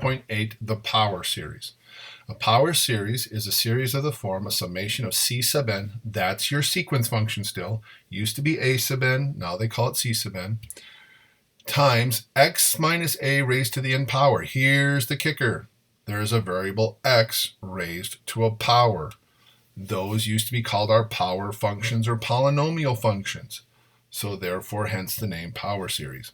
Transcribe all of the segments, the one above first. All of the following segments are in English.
5.8, the power series. A power series is a series of the form, a summation of C sub n, that's your sequence function still, used to be A sub n, now they call it C sub n, times x minus a raised to the n power. Here's the kicker. There's a variable x raised to a power. Those used to be called our power functions or polynomial functions. So therefore, hence the name power series.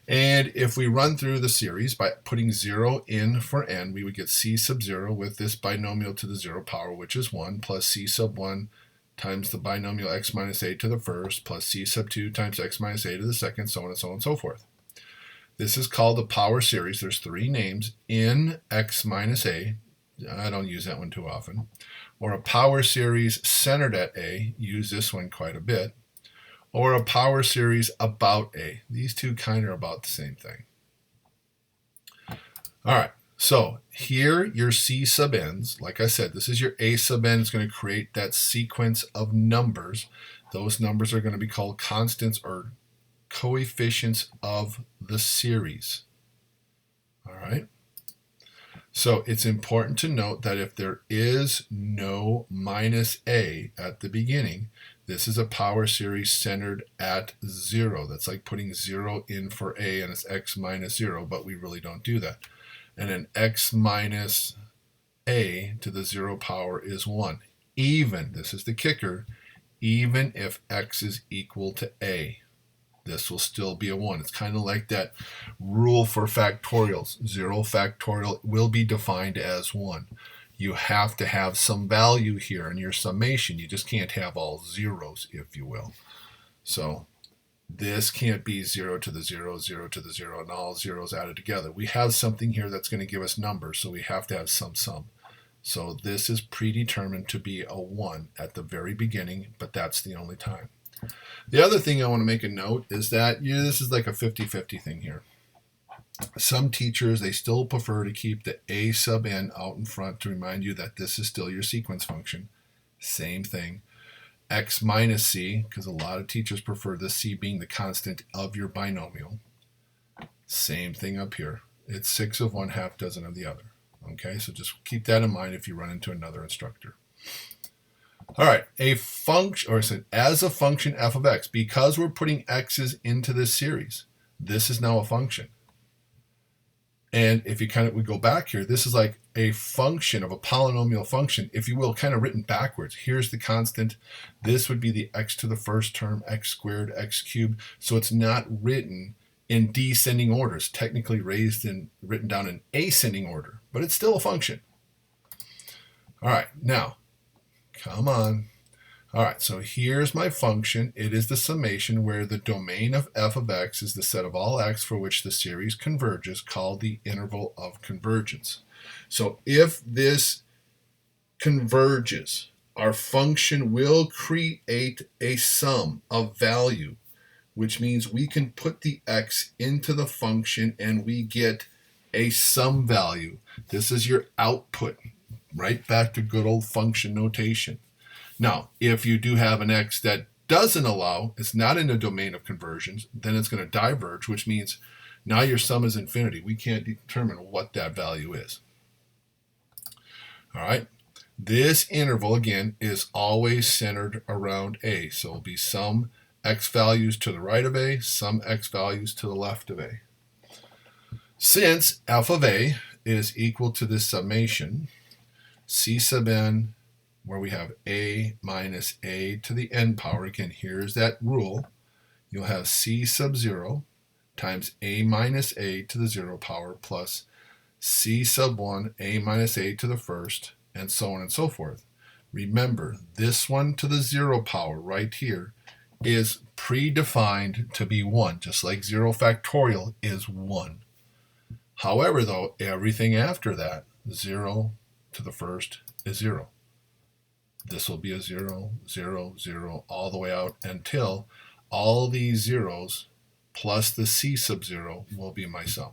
And if we run through the series by putting 0 in for n, we would get c sub 0 with this binomial to the 0 power, which is 1, plus c sub 1 times the binomial x minus a to the first, plus c sub 2 times x minus a to the second, so on and so on and so forth. This is called the power series. There's three names: in x minus a, I don't use that one too often, or a power series centered at a, use this one quite a bit, or a power series about a. These two kind of are about the same thing. All right, so here your c sub n's, like I said, this is your a sub n. It's going to create that sequence of numbers. Those numbers are going to be called constants or coefficients of the series. All right. So it's important to note that if there is no minus a at the beginning, this is a power series centered at 0. That's like putting 0 in for a and it's x minus 0, but we really don't do that. And then x minus a to the 0 power is 1. Even, this is the kicker, even if x is equal to a. This will still be a 1. It's kind of like that rule for factorials. 0 factorial will be defined as 1. You have to have some value here in your summation. You just can't have all zeros, if you will. So this can't be 0 to the 0, 0 to the 0, and all zeros added together. We have something here that's going to give us numbers, so we have to have some sum. So this is predetermined to be a 1 at the very beginning, but that's the only time. The other thing I want to make a note is that this is like a 50-50 thing here. Some teachers, they still prefer to keep the a sub n out in front to remind you that this is still your sequence function. Same thing. X minus c, because a lot of teachers prefer the c being the constant of your binomial. Same thing up here. It's 6 of one, half dozen of the other. Okay, so just keep that in mind if you run into another instructor. All right, a function, or as a function f of x, because we're putting x's into this series, this is now a function. And if you we go back here, this is like a function of a polynomial function, if you will, kind of written backwards. Here's the constant. This would be the x to the first term, x squared, x cubed. So it's not written in descending order. It's technically written down in ascending order, but it's still a function. All right, now, come on. All right, so here's my function. It is the summation where the domain of f of x is the set of all x for which the series converges, called the interval of convergence. So if this converges, our function will create a sum of value, which means we can put the x into the function and we get a sum value. This is your output, right back to good old function notation. Now, if you do have an x that doesn't allow, it's not in the domain of conversions, then it's going to diverge, which means now your sum is infinity. We can't determine what that value is. All right. This interval, again, is always centered around a. So it'll be some x values to the right of a, some x values to the left of a. Since f of a is equal to this summation, c sub n, where we have a minus a to the n power. Again, here's that rule. You'll have c sub 0 times a minus a to the 0 power plus c sub 1, a minus a to the first, and so on and so forth. Remember, this one to the 0 power right here is predefined to be 1, just like 0 factorial is 1. However, though, everything after that, 0 to the first is 0. This will be a 0, 0, 0, all the way out until all these zeros plus the c sub 0 will be my sum.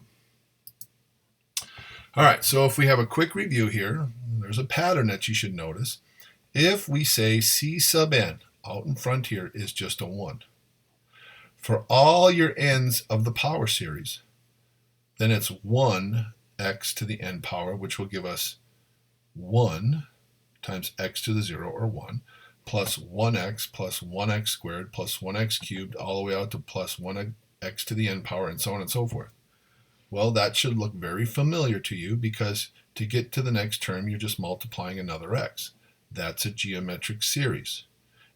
All right, so if we have a quick review here, there's a pattern that you should notice. If we say c sub n out in front here is just a 1, for all your n's of the power series, then it's 1 x to the n power, which will give us 1 times x to the 0, or 1, plus 1x plus 1x squared plus 1x cubed, all the way out to plus 1x to the n power, and so on and so forth. Well, that should look very familiar to you, because to get to the next term, you're just multiplying another x. That's a geometric series.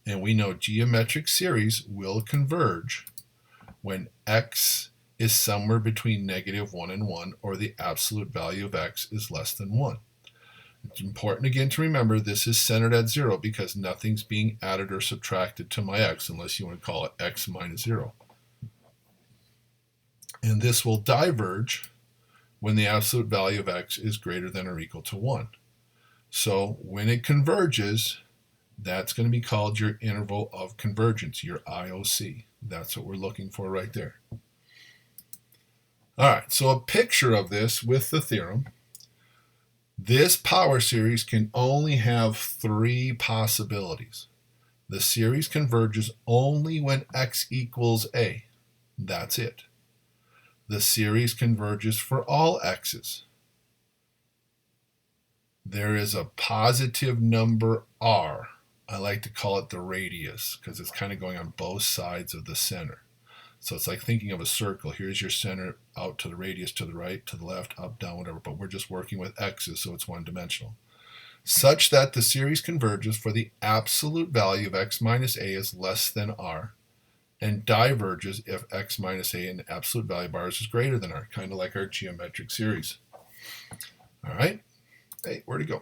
And we know geometric series will converge when x is somewhere between -1 and 1, or the absolute value of x is less than 1. It's important again to remember this is centered at 0, because nothing's being added or subtracted to my x, unless you want to call it x minus 0. And this will diverge when the absolute value of x is greater than or equal to 1. So when it converges, that's going to be called your interval of convergence, your IOC. That's what we're looking for right there. All right, so a picture of this with the theorem. This power series can only have 3 possibilities. The series converges only when x equals a. That's it. The series converges for all x's. There is a positive number r. I like to call it the radius, because it's kind of going on both sides of the center. So it's like thinking of a circle. Here's your center out to the radius, to the right, to the left, up, down, whatever, but we're just working with x's, so it's one-dimensional. Such that the series converges for the absolute value of x minus a is less than r, and diverges if x minus a and the absolute value of r is greater than r, kind of like our geometric series. All right? Hey, where'd it go?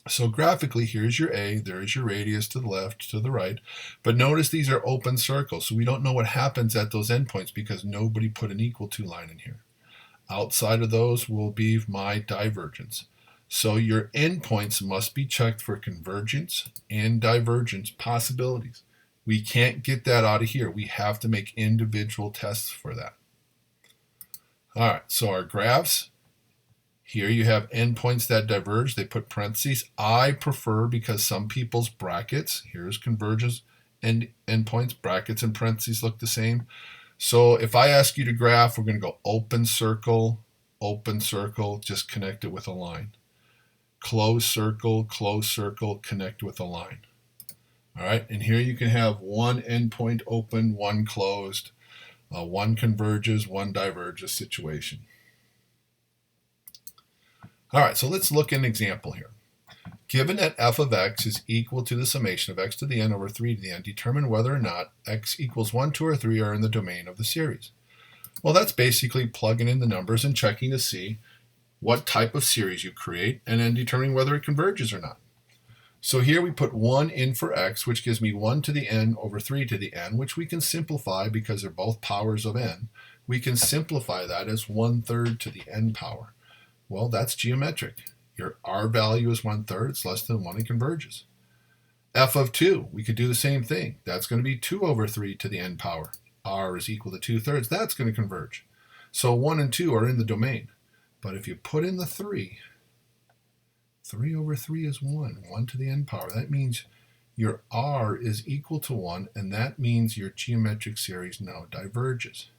So graphically, here's your a, there's your radius to the left, to the right. But notice these are open circles, so we don't know what happens at those endpoints because nobody put an equal to line in here. Outside of those will be my divergence. So your endpoints must be checked for convergence and divergence possibilities. We can't get that out of here. We have to make individual tests for that. All right, so our graphs. Here you have endpoints that diverge. They put parentheses. I prefer, because some people's brackets, here's convergence and endpoints, brackets and parentheses look the same. So if I ask you to graph, we're going to go open circle, just connect it with a line. Close circle, connect with a line. All right, and here you can have one endpoint open, one closed, one converges, one diverges situation. All right, so let's look at an example here. Given that f of x is equal to the summation of x to the n over 3 to the n, determine whether or not x equals 1, 2, or 3 are in the domain of the series. Well, that's basically plugging in the numbers and checking to see what type of series you create, and then determining whether it converges or not. So here we put 1 in for x, which gives me 1 to the n over 3 to the n, which we can simplify because they're both powers of n. We can simplify that as 1/3 to the n power. Well, that's geometric. Your r value is 1/3. It's less than 1 and converges. F of 2, we could do the same thing. That's going to be 2 over 3 to the n power. R is equal to 2/3. That's going to converge. So 1 and 2 are in the domain. But if you put in the 3 over 3 is 1. 1 to the n power. That means your r is equal to 1, and that means your geometric series now diverges.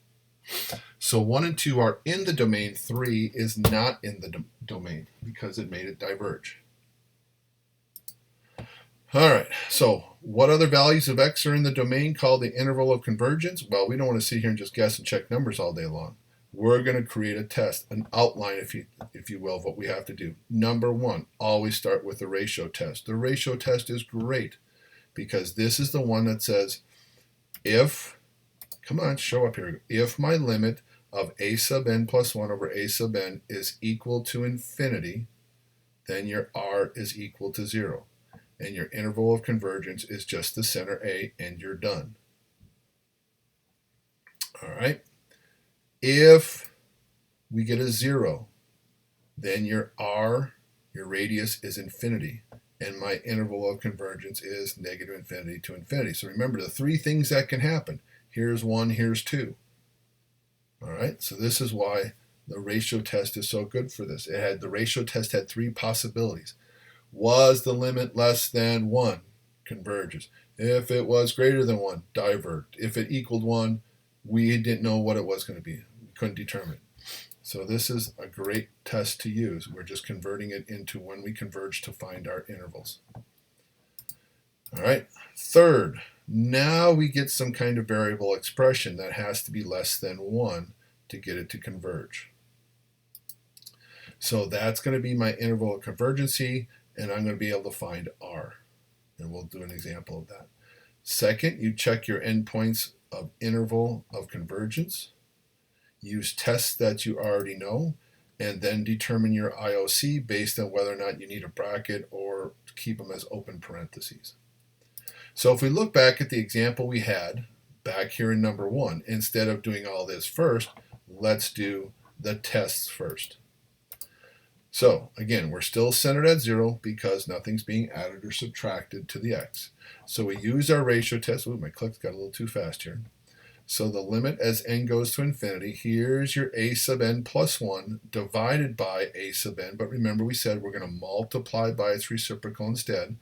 So 1 and 2 are in the domain. 3 is not in the domain because it made it diverge. All right, so what other values of x are in the domain called the interval of convergence? Well, we don't want to sit here and just guess and check numbers all day long. We're going to create a test, an outline, if you will, of what we have to do. Number 1, always start with the ratio test. The ratio test is great because this is the one that says if, come on, show up here. If my limit of a sub n plus 1 over a sub n is equal to infinity, then your r is equal to 0. And your interval of convergence is just the center a, and you're done. All right. If we get a 0, then your r, your radius, is infinity. And my interval of convergence is negative infinity to infinity. So remember the 3 things that can happen. Here's 1, here's 2. All right, so this is why the ratio test is so good for this. The ratio test had 3 possibilities. Was the limit less than 1? Converges. If it was greater than 1, divert. If it equaled 1, we didn't know what it was going to be. We couldn't determine. So this is a great test to use. We're just converting it into when we converge to find our intervals. All right, third, now we get some kind of variable expression that has to be less than 1 to get it to converge. So that's going to be my interval of convergency, and I'm going to be able to find R. And we'll do an example of that. Second, you check your endpoints of interval of convergence. Use tests that you already know, and then determine your IOC based on whether or not you need a bracket or keep them as open parentheses. So if we look back at the example we had back here in number 1, instead of doing all this first, let's do the tests first. So again, we're still centered at 0 because nothing's being added or subtracted to the x. So we use our ratio test. Ooh, my click got a little too fast here. So the limit as n goes to infinity, here's your a sub n plus 1 divided by a sub n. But remember, we said we're going to multiply by its reciprocal instead.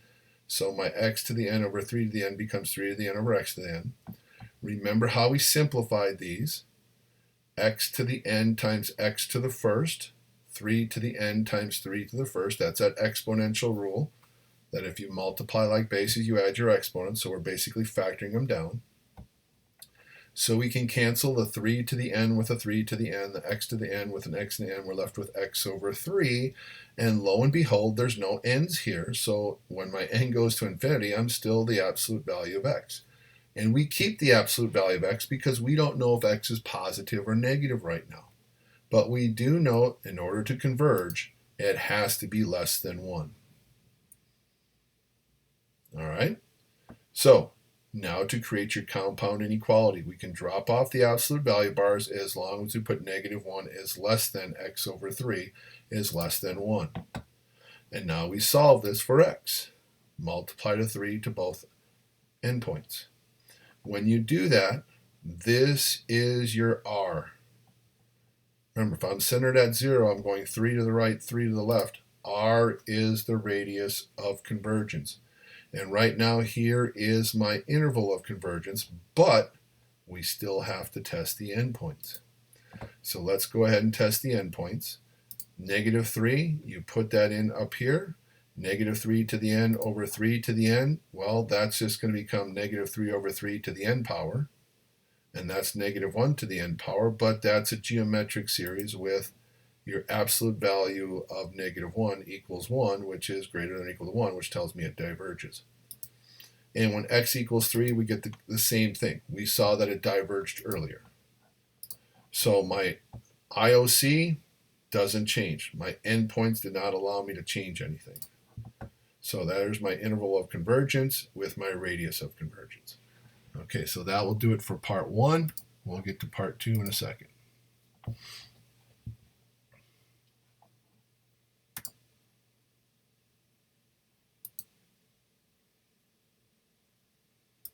So my x to the n over 3 to the n becomes 3 to the n over x to the n. Remember how we simplified these. X to the n times x to the first. 3 to the n times 3 to the first. That's that exponential rule, that if you multiply like bases, you add your exponents. So we're basically factoring them down. So we can cancel the 3 to the n with a 3 to the n, the x to the n with an x to the n. We're left with x over 3. And lo and behold, there's no n's here. So when my n goes to infinity, I'm still the absolute value of x. And we keep the absolute value of x because we don't know if x is positive or negative right now. But we do know in order to converge, it has to be less than 1. All right? So now to create your compound inequality, we can drop off the absolute value bars as long as we put -1 is less than x over 3 is less than 1. And now we solve this for x. Multiply to 3 to both endpoints. When you do that, this is your R. Remember, if I'm centered at 0, I'm going 3 to the right, 3 to the left. R is the radius of convergence. And right now here is my interval of convergence, but we still have to test the endpoints. So let's go ahead and test the endpoints. -3, you put that in up here. -3 to the n over 3 to the n, well, that's just going to become -3 over 3 to the n power. And that's -1 to the n power, but that's a geometric series with your absolute value of -1 equals 1, which is greater than or equal to 1, which tells me it diverges. And when x equals 3, we get the same thing. We saw that it diverged earlier. So my IOC doesn't change. My endpoints did not allow me to change anything. So there's my interval of convergence with my radius of convergence. Okay, so that will do it for part 1. We'll get to part 2 in a second.